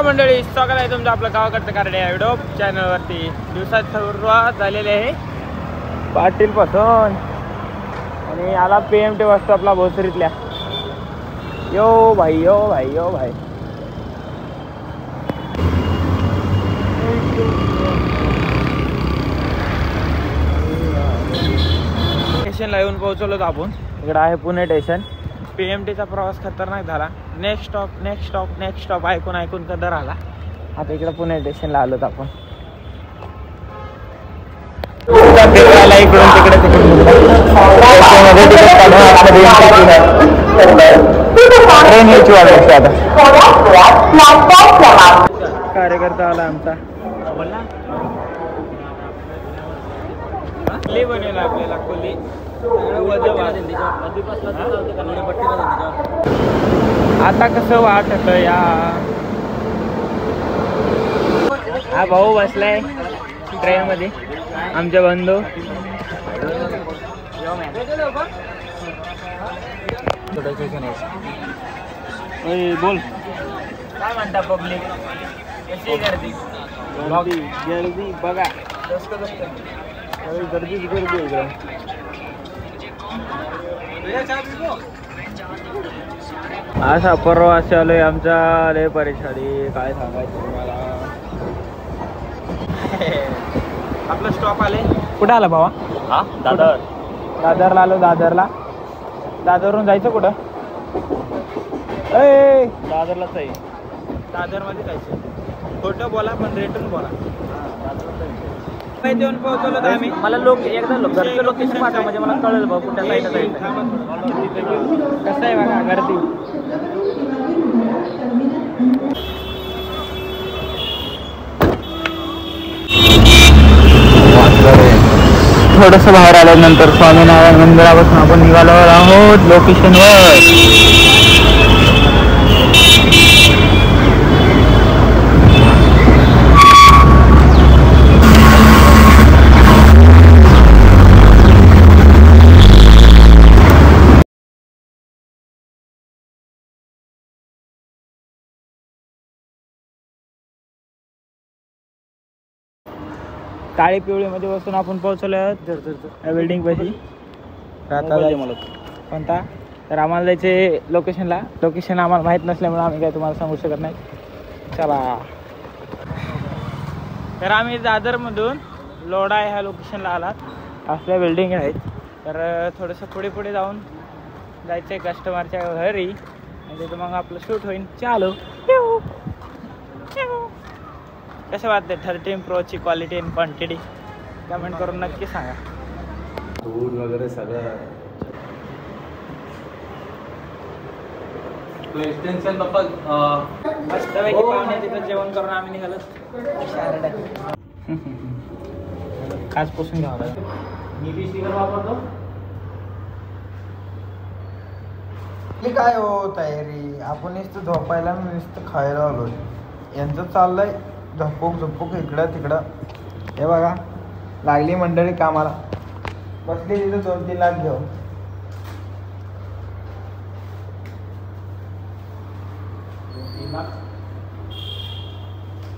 मंडळी, स्वागत आहे तुमचं आपलं गावाकडचं कार्ड या युट्यूब चॅनलवरती. दिवसात सुरुवात झालेली आहे पाटील पासून आणि आला PMT बस स्टॉपला भोसरीतल्या. यो भाई यो भाई यो भाई. स्टेशनला येऊन पोहोचलो आपण. इकडं आहे पुणे स्टेशन. PMTचा प्रवास खतरनाक झाला. Next stop next stop next stop ऐकून ऐकून कदर आला. आता इकडं पुणे स्टेशनला आलोत आपण. इकडून तिकडे ट्रेन यायची वाट बघतो आता. कार्यकर्ता आला आमचा. खोली बनेल आपल्याला खोली. आता कसं वाटत या. हा भाऊ बसलाय ट्रेन मध्ये आमचे बंधू. बोल काय म्हणता पब्लिक. कशी गर्दी गर्दी बघा. गर्दीच गर्दी इकडं. असा प्रवास चालू आहे आमचा. लय परेशानी काय सांगायचं तुम्हाला. आपलं स्टॉप आले. कुठं आला भावा. हा दादर. दादरला आलो. दादरवरून जायचं कुठं. दादरलाच आहे. दादरमध्ये जायचं. खोटं बोला पण रेटून बोला. देऊन पोहोचलो तर आम्ही. मला एकदा घरचं लोकेशन पाठव म्हणजे मला कळेल भाऊ कुठल्या साईडला जायचं. कसं आहे बघा गर्दी. थोडस बाहेर आल्यानंतर स्वामीनारायण मंदिरापासून आपण निघालो आहोत लोकेशनवर. काळी पिवळीमध्ये बसून आपण पोहोचलो आहोत बिल्डिंग पाशी. कोणता तर आम्हाला जायचे लोकेशनला. लोकेशन आम्हाला माहीत नसल्यामुळे आम्ही काय तुम्हाला सांगू शकत नाही. चला तर आम्ही दादरमधून लोढा ह्या लोकेशनला आलात. असल्या बिल्डिंग आहेत. तर थोडंसं पुढे पुढे जाऊन जायचं आहे कस्टमरच्या घरी आणि तिथं मग आपलं शूट होईल. चालू कसं वाटतं 13 प्रोची क्वालिटी आणि क्वांटिटी कमेंट करून नक्की सांगा. फूड वगैरे सगळं एक्सटेन्शन मस्तपैकी पाहुणे तिथं जेवण करून आम्ही निघालो. खास पुसून घ्यावं लागेल. मी स्टिकर वापरतो. काय हो तयारी. आपण नुसतं झोपायला नुसतं खायला आलो. यांचं चाललंय झपक इकडं तिकडं. हे बघा लागली मंडळी कामाला. बसली तिथं 2-3 लाख घेऊन.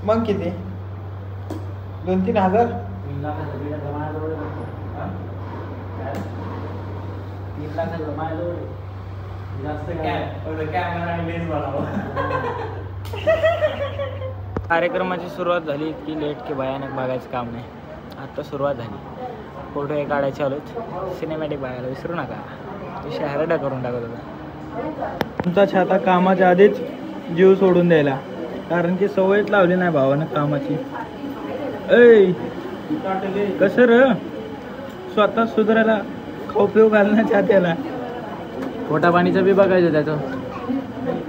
मग किती 2-3 हजार. 3 लाख जास्त कार्यक्रमाची सुरुवात झाली. इतकी लेट की भयानक बघायचं काम नाही. आता सुरुवात झाली. फोटो हे काढायचे आलोत. सिनेमॅटिक बघायला विसरू नका. विषय हरडा करून टाकत होता. तुमचा छाता कामाच्या आधीच जीव सोडून द्यायला. कारण की सवयच लावली नाही भावानं कामाची. कसं र स्वतः सुधारायला खाऊ पिऊ घालणं छात्याला. पोटा पाणीचं बी बघायचं त्याचं.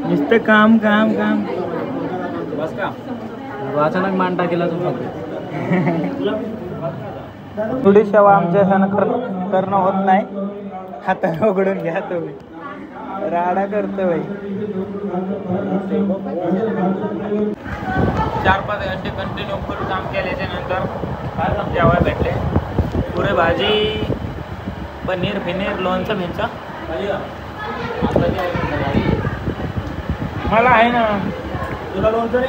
नुसतं काम काम काम. बस का अचानक मान टाकेला तू फक्त. थोडी सेवा आमच्या करणं होत नाही. हाताने उघडून घ्या तुम्ही. राडा करतो बाई. 4-5 घंटे कंटिन्यू फुल काम केल्याच्या नंतर जेवायला भेटले. पुरे भाजी पनीर फिनीर लोणचं बिंचं. आता मला आहे ना. तुला लोणचं रे?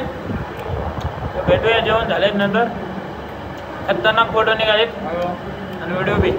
भेटूया जेवण झाले नंतर. खतरनाक फोटो निघालेत आणि व्हिडिओ बी.